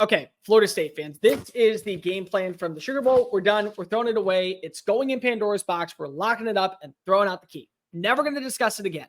Okay, Florida State fans, this is the game plan from the Sugar Bowl. We're done. We're throwing it away. It's going in Pandora's box. We're locking it up and throwing out the key. Never going to discuss it again.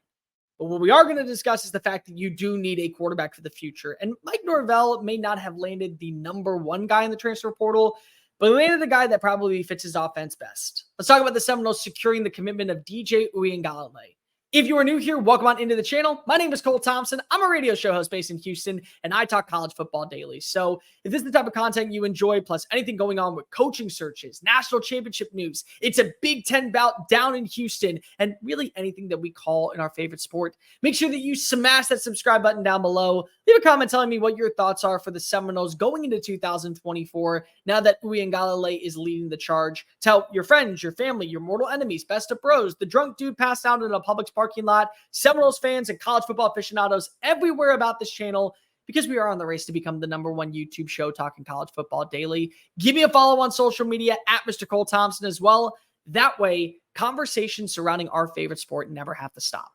But what we are going to discuss is the fact that you do need a quarterback for the future. And Mike Norvell may not have landed the number one guy in the transfer portal, but he landed the guy that probably fits his offense best. Let's talk about the Seminoles securing the commitment of DJ Uiagalelei. If you are new here, welcome on into the channel. My name is Cole Thompson. I'm a radio show host based in Houston, and I talk college football daily. So if this is the type of content you enjoy, plus anything going on with coaching searches, national championship news, it's a Big Ten bout down in Houston, and really anything that we call in our favorite sport, make sure that you smash that subscribe button down below. Leave a comment telling me what your thoughts are for the Seminoles going into 2024 now that Uiagalelei is leading the charge. Tell your friends, your family, your mortal enemies, best of bros, the drunk dude passed out in a Publix parking lot, Seminoles fans and college football aficionados everywhere about this channel, because we are on the race to become the #1 YouTube show talking college football daily. Give me a follow on social media at Mr. Cole Thompson as well. That way, conversations surrounding our favorite sport never have to stop.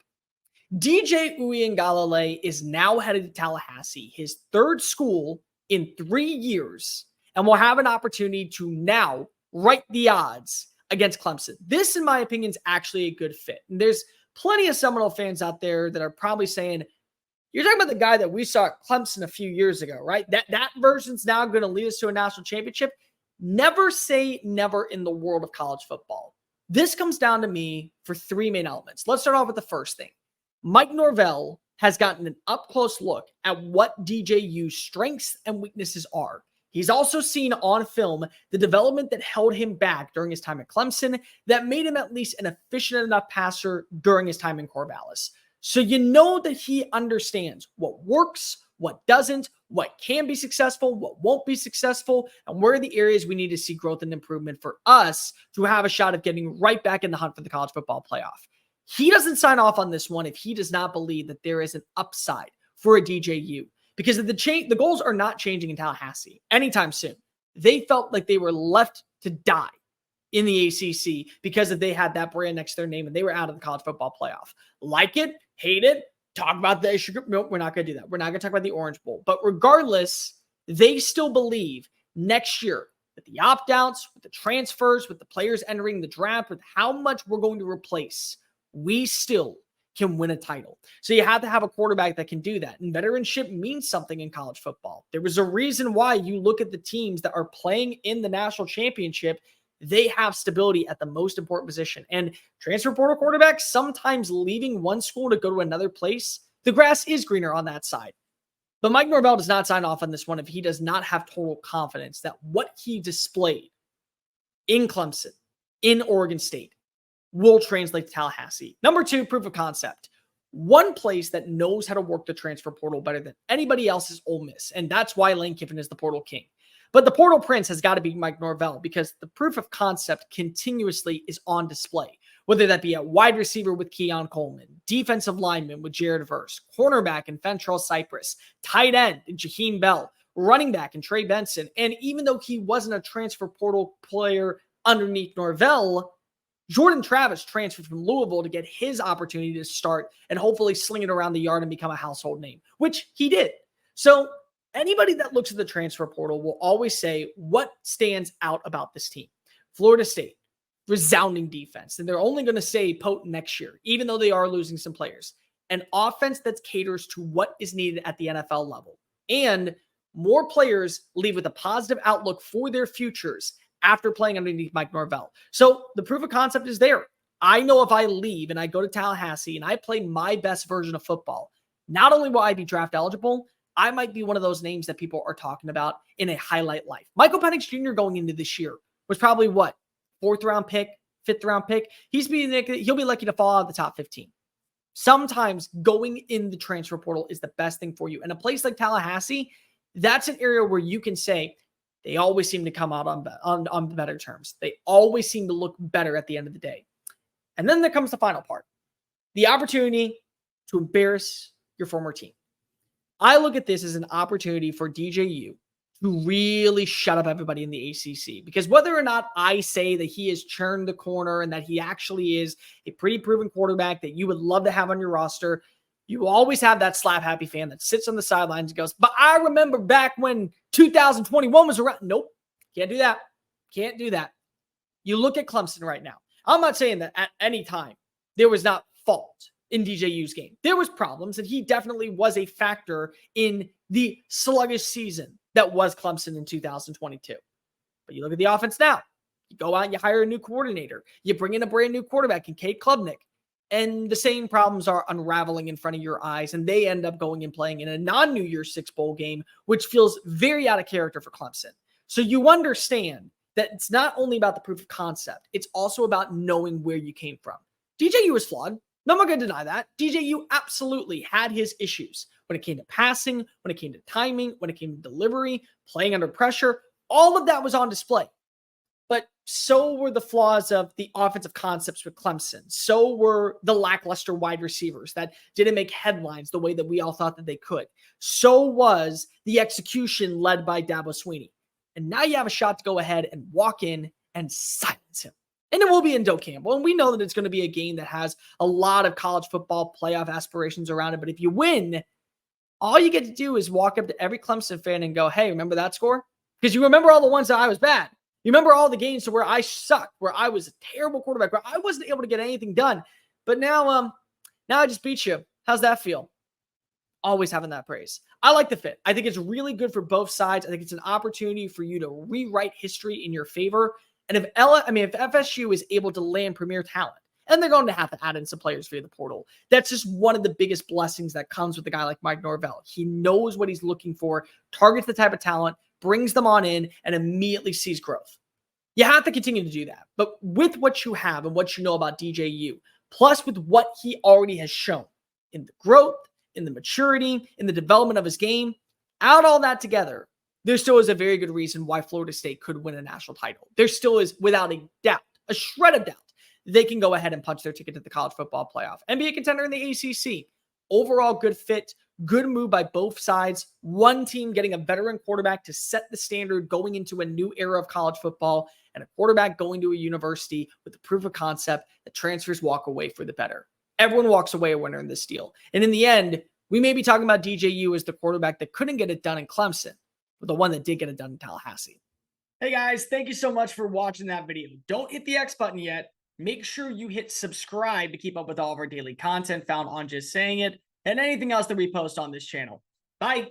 DJ Uiagalelei is now headed to Tallahassee, his third school in 3 years, and will have an opportunity to now right the odds against Clemson. This, in my opinion, is actually a good fit. And there's plenty of Seminole fans out there that are probably saying, you're talking about the guy that we saw at Clemson a few years ago, right? That version's now going to lead us to a national championship. Never say never in the world of college football. This comes down to me for three main elements. Let's start off with the first thing. Mike Norvell has gotten an up-close look at what DJU's strengths and weaknesses are. He's also seen on film the development that held him back during his time at Clemson that made him at least an efficient enough passer during his time in Corvallis. So you know that he understands what works, what doesn't, what can be successful, what won't be successful, and where are the areas we need to see growth and improvement for us to have a shot of getting right back in the hunt for the college football playoff. He doesn't sign off on this one if he does not believe that there is an upside for a DJU. Because the goals are not changing in Tallahassee anytime soon. They felt like they were left to die in the ACC because if they had that brand next to their name and they were out of the college football playoff. Like it, hate it, talk about the issue. Nope, we're not going to do that. We're not going to talk about the Orange Bowl. But regardless, they still believe next year with the opt-outs, with the transfers, with the players entering the draft, with how much we're going to replace, we still can win a title. So you have to have a quarterback that can do that. And veteranship means something in college football. There was a reason why you look at the teams that are playing in the national championship, they have stability at the most important position. And transfer portal quarterbacks, sometimes leaving one school to go to another place, the grass is greener on that side. But Mike Norvell does not sign off on this one if he does not have total confidence that what he displayed in Clemson, in Oregon State, will translate to Tallahassee. Number two, proof of concept. One place that knows how to work the transfer portal better than anybody else is Ole Miss, and that's why Lane Kiffin is the portal king. But the portal prince has got to be Mike Norvell because the proof of concept continuously is on display, whether that be a wide receiver with Keon Coleman, defensive lineman with Jared Verse, cornerback in Fentrell Cypress, tight end in Jaheim Bell, running back in Trey Benson. And even though he wasn't a transfer portal player underneath Norvell, Jordan Travis transferred from Louisville to get his opportunity to start and hopefully sling it around the yard and become a household name, which he did. So anybody that looks at the transfer portal will always say what stands out about this team. Florida State, resounding defense, and they're only going to stay potent next year, even though they are losing some players. An offense that caters to what is needed at the NFL level. And more players leave with a positive outlook for their futures after playing underneath Mike Norvell. So the proof of concept is there. I know if I leave and I go to Tallahassee and I play my best version of football, not only will I be draft eligible, I might be one of those names that people are talking about in a highlight life. Michael Penix Jr. going into this year was probably what? 4th round pick, 5th round pick. He'll be lucky to fall out of the top 15. Sometimes going in the transfer portal is the best thing for you. And a place like Tallahassee, that's an area where you can say, they always seem to come out on better terms. They always seem to look better at the end of the day. And then there comes the final part, the opportunity to embarrass your former team. I look at this as an opportunity for DJU to really shut up everybody in the ACC, because whether or not I say that he has turned the corner and that he actually is a pretty proven quarterback that you would love to have on your roster, You always have that slap happy fan that sits on the sidelines and goes, but I remember back when 2021 was around. Nope. Can't do that. Can't do that. You look at Clemson right now. I'm not saying that at any time there was not fault in DJU's game. There was problems, and he definitely was a factor in the sluggish season that was Clemson in 2022. But you look at the offense now. You go out and you hire a new coordinator. You bring in a brand new quarterback in Kate Klubnik. And the same problems are unraveling in front of your eyes, and they end up going and playing in a non-New Year's Six bowl game, which feels very out of character for Clemson. So you understand that it's not only about the proof of concept, it's also about knowing where you came from. DJU was flawed. No one can deny that. DJU absolutely had his issues when it came to passing, when it came to timing, when it came to delivery, playing under pressure. All of that was on display. But so were the flaws of the offensive concepts with Clemson. So were the lackluster wide receivers that didn't make headlines the way that we all thought that they could. So was the execution led by Dabo Swinney. And now you have a shot to go ahead and walk in and silence him. And it will be in Doak Campbell. And we know that it's going to be a game that has a lot of college football playoff aspirations around it. But if you win, all you get to do is walk up to every Clemson fan and go, hey, remember that score? Because you remember all the ones that I was bad. You remember all the games to where I sucked, where I was a terrible quarterback, where I wasn't able to get anything done. But now I just beat you. How's that feel? Always having that praise. I like the fit. I think it's really good for both sides. I think it's an opportunity for you to rewrite history in your favor. And if FSU is able to land premier talent, and they're going to have to add in some players via the portal, that's just one of the biggest blessings that comes with a guy like Mike Norvell. He knows what he's looking for, targets the type of talent, brings them on in, and immediately sees growth. You have to continue to do that. But with what you have and what you know about DJU, plus with what he already has shown in the growth, in the maturity, in the development of his game, add all that together, there still is a very good reason why Florida State could win a national title. There still is, without a doubt, a shred of doubt, they can go ahead and punch their ticket to the college football playoff and be a contender in the ACC. Overall, good fit, good move by both sides. One team getting a veteran quarterback to set the standard going into a new era of college football, and a quarterback going to a university with the proof of concept that transfers walk away for the better. Everyone walks away a winner in this deal. And in the end, we may be talking about DJU as the quarterback that couldn't get it done in Clemson, but the one that did get it done in Tallahassee. Hey guys, thank you so much for watching that video. Don't hit the X button yet. Make sure you hit subscribe to keep up with all of our daily content found on Just Saying It and anything else that we post on this channel. Bye.